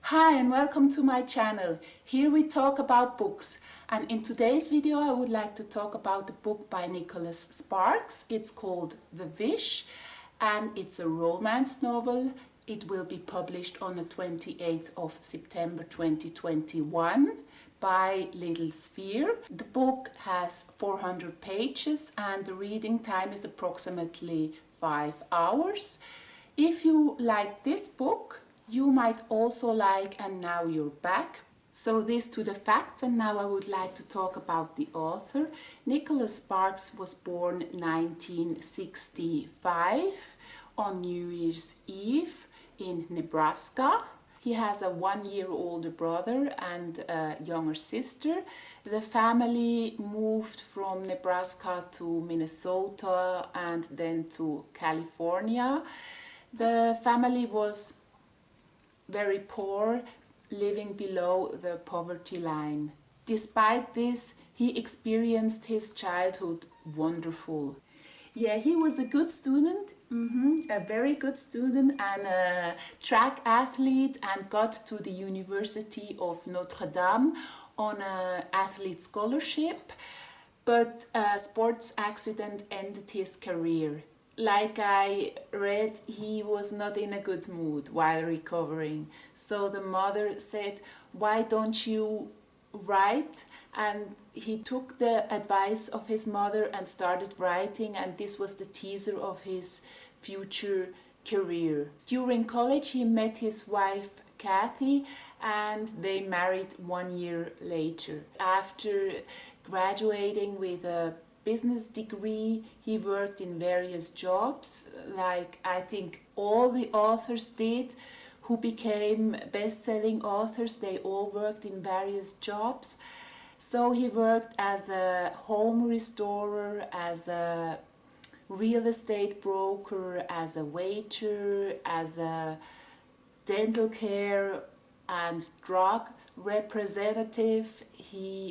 Hi and welcome to my channel. Here we talk about books, and in today's video I would like to talk about the book by Nicholas Sparks. It's called The Wish and it's a romance novel. It will be published on the 28th of September 2021 by Little Sphere. The book has 400 pages and the reading time is approximately 5 hours. If you like this book, you might also like And Now You're Back. So this to the facts, and now I would like to talk about the author. Nicholas Sparks was born 1965 on New Year's Eve in Nebraska. He has a 1-year older brother and a younger sister. The family moved from Nebraska to Minnesota and then to California. The family was very poor, living below the poverty line. Despite this, he experienced his childhood wonderful. Yeah, he was a good student, a very good student, and a track athlete, and got to the University of Notre Dame on an athlete scholarship, but a sports accident ended his career. Like I read, he was not in a good mood while recovering. So the mother said, "Why don't you write?" And he took the advice of his mother and started writing, and this was the teaser of his future career. During college he met his wife Kathy and they married 1 year later. After graduating with a business degree, he worked in various jobs, like I think all the authors did who became best-selling authors. They all worked in various jobs. So he worked as a home restorer, as a real estate broker, as a waiter, as a dental care and drug representative.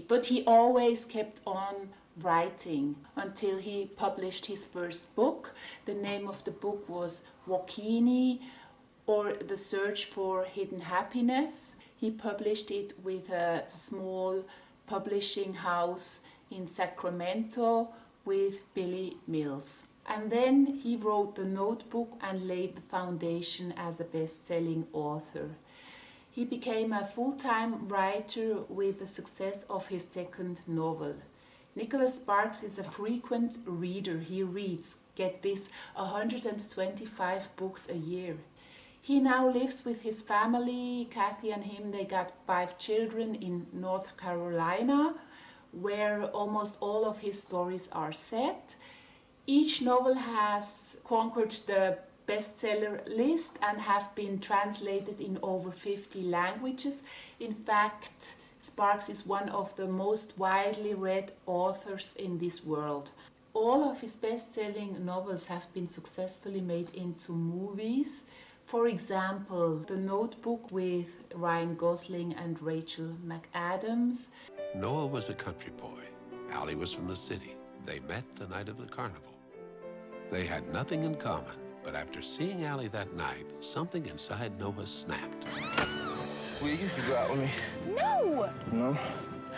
But he always kept on writing until he published his first book. The name of the book was Wokini, or The Search for Hidden Happiness. He published it with a small publishing house in Sacramento with Billy Mills. And then he wrote The Notebook and laid the foundation as a best-selling author. He became a full-time writer with the success of his second novel. Nicholas Sparks is a frequent reader. He reads, get this, 125 books a year. He now lives with his family. Kathy and him, they got 5 children in North Carolina, where almost all of his stories are set. Each novel has conquered the bestseller list and have been translated in over 50 languages. In fact, Sparks is one of the most widely read authors in this world. All of his best-selling novels have been successfully made into movies. For example, The Notebook with Ryan Gosling and Rachel McAdams. Noah was a country boy. Allie was from the city. They met the night of the carnival. They had nothing in common, but after seeing Allie that night, something inside Noah snapped. Will you go out with me? No! No?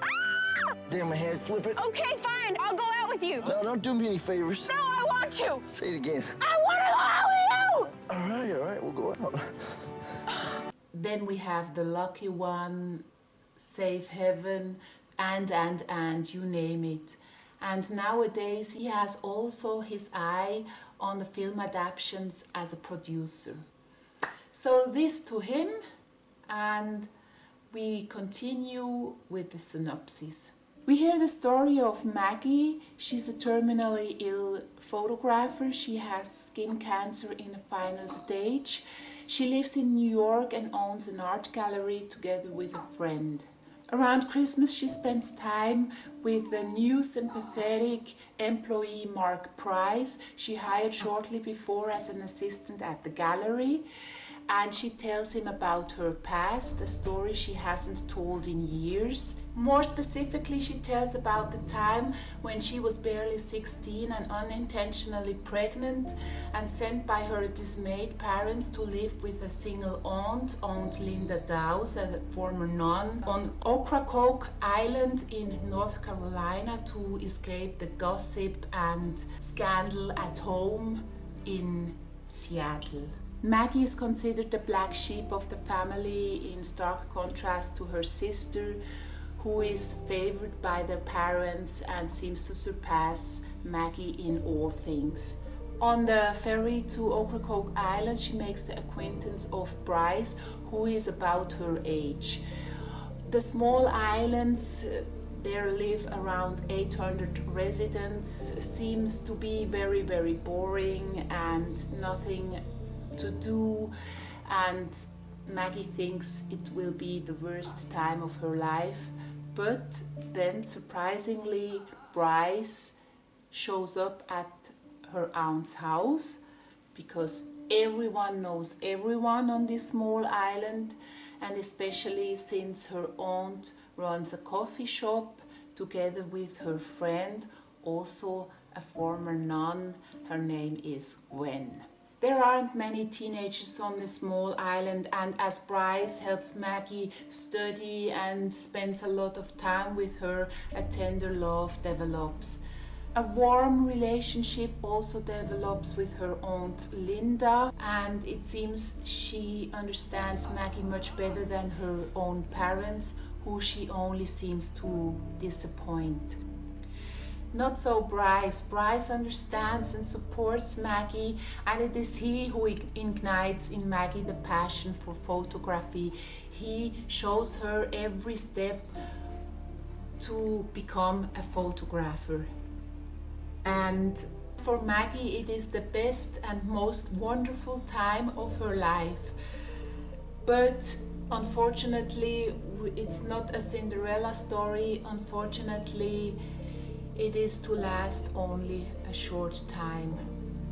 Ah! Damn, my hand's slipping. Okay, fine. I'll go out with you. No, don't do me any favors. No, I want to. Say it again. I want to go out with you! All right, we'll go out. Then we have The Lucky One, Safe Heaven, and you name it. And nowadays he has also his eye on the film adaptations as a producer. So this to him, and we continue with the synopsis. We hear the story of Maggie. She's a terminally ill photographer. She has skin cancer in the final stage. She lives in New York and owns an art gallery together with a friend. Around Christmas she spends time with the new sympathetic employee Mark Price she hired shortly before as an assistant at the gallery. and she tells him about her past, a story she hasn't told in years. More specifically, she tells about the time when she was barely 16 and unintentionally pregnant and sent by her dismayed parents to live with a single aunt, Aunt Linda Dowse, a former nun, on Ocracoke Island in North Carolina to escape the gossip and scandal at home in Seattle. Maggie is considered the black sheep of the family, in stark contrast to her sister, who is favored by their parents and seems to surpass Maggie in all things. On the ferry to Ocracoke Island, she makes the acquaintance of Bryce, who is about her age. The small islands, there live around 800 residents, seems to be very, very boring and nothing to do, and Maggie thinks it will be the worst time of her life. But then surprisingly, Bryce shows up at her aunt's house, because everyone knows everyone on this small island, and especially since her aunt runs a coffee shop together with her friend, also a former nun. Her name is Gwen. There aren't many teenagers on this small island, and as Bryce helps Maggie study and spends a lot of time with her, a tender love develops. A warm relationship also develops with her aunt Linda, and it seems she understands Maggie much better than her own parents, who she only seems to disappoint. Not so Bryce. Bryce understands and supports Maggie, and it is he who ignites in Maggie the passion for photography. He shows her every step to become a photographer. And for Maggie, it is the best and most wonderful time of her life. But unfortunately, it's not a Cinderella story. Unfortunately, it is to last only a short time.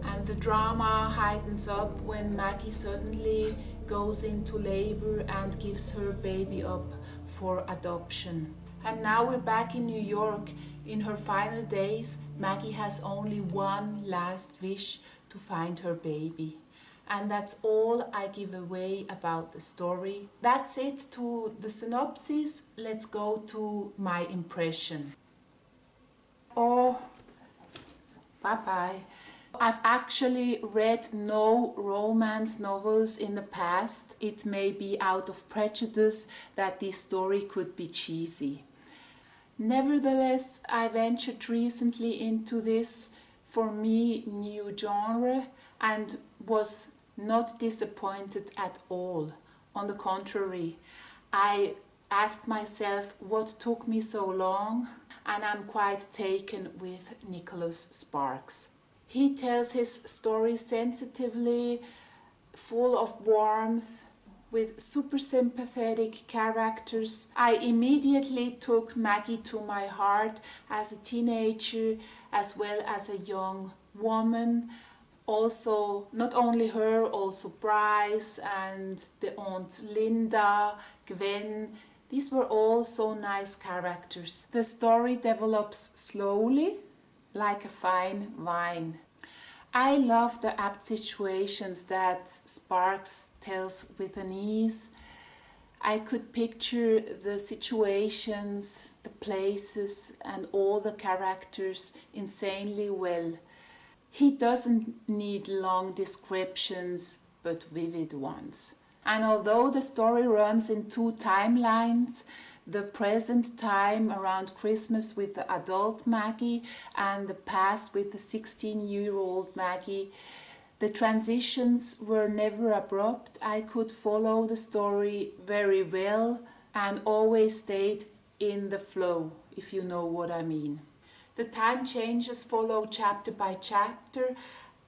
And the drama heightens up when Maggie suddenly goes into labor and gives her baby up for adoption. And now we're back in New York. In her final days, Maggie has only one last wish: to find her baby. And that's all I give away about the story. That's it to the synopsis. Let's go to my impression. Oh, bye-bye. I've actually read no romance novels in the past. It may be out of prejudice that this story could be cheesy. Nevertheless, I ventured recently into this, for me, new genre, and was not disappointed at all. On the contrary, I asked myself what took me so long, and I'm quite taken with Nicholas Sparks. He tells his story sensitively, full of warmth, with super sympathetic characters. I immediately took Maggie to my heart as a teenager as well as a young woman. Also, not only her, also Bryce and the aunt Linda, Gwen. These were all so nice characters. The story develops slowly, like a fine wine. I love the apt situations that Sparks tells with an ease. I could picture the situations, the places, and all the characters insanely well. He doesn't need long descriptions, but vivid ones. And although the story runs in two timelines, the present time around Christmas with the adult Maggie and the past with the 16-year-old Maggie, the transitions were never abrupt. I could follow the story very well and always stayed in the flow, if you know what I mean. The time changes follow chapter by chapter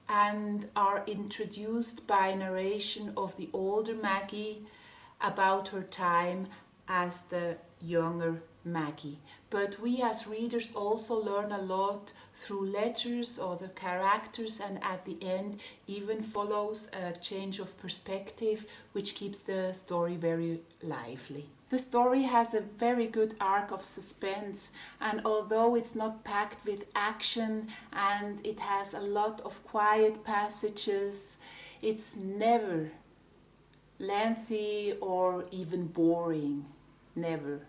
and are introduced by narration of the older Maggie about her time as the younger Maggie. But we as readers also learn a lot through letters or the characters, and at the end even follows a change of perspective which keeps the story very lively. The story has a very good arc of suspense, and although it's not packed with action and it has a lot of quiet passages, it's never lengthy or even boring. Never.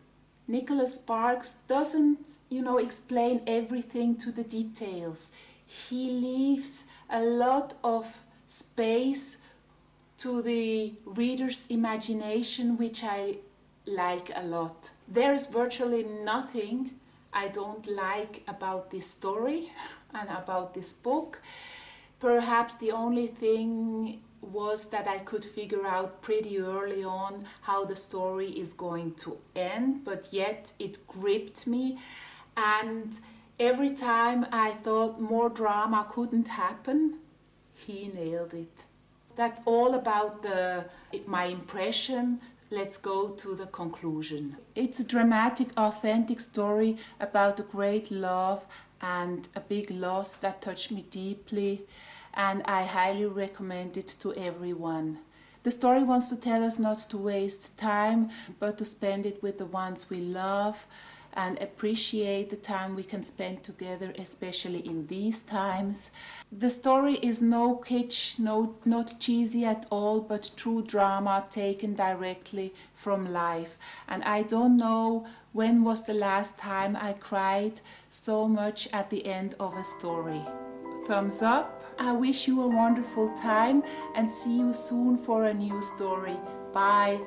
Nicholas Sparks doesn't, explain everything to the details. He leaves a lot of space to the reader's imagination, which I like a lot. There's virtually nothing I don't like about this story and about this book. Perhaps the only thing was that I could figure out pretty early on how the story is going to end, but yet it gripped me, and every time I thought more drama couldn't happen, he nailed it. That's all about my impression. Let's go to the conclusion. It's a dramatic, authentic story about a great love and a big loss that touched me deeply, and I highly recommend it to everyone. The story wants to tell us not to waste time, but to spend it with the ones we love and appreciate the time we can spend together, especially in these times. The story is no kitsch, not cheesy at all, but true drama taken directly from life. And I don't know when was the last time I cried so much at the end of a story. Thumbs up. I wish you a wonderful time and see you soon for a new story. Bye.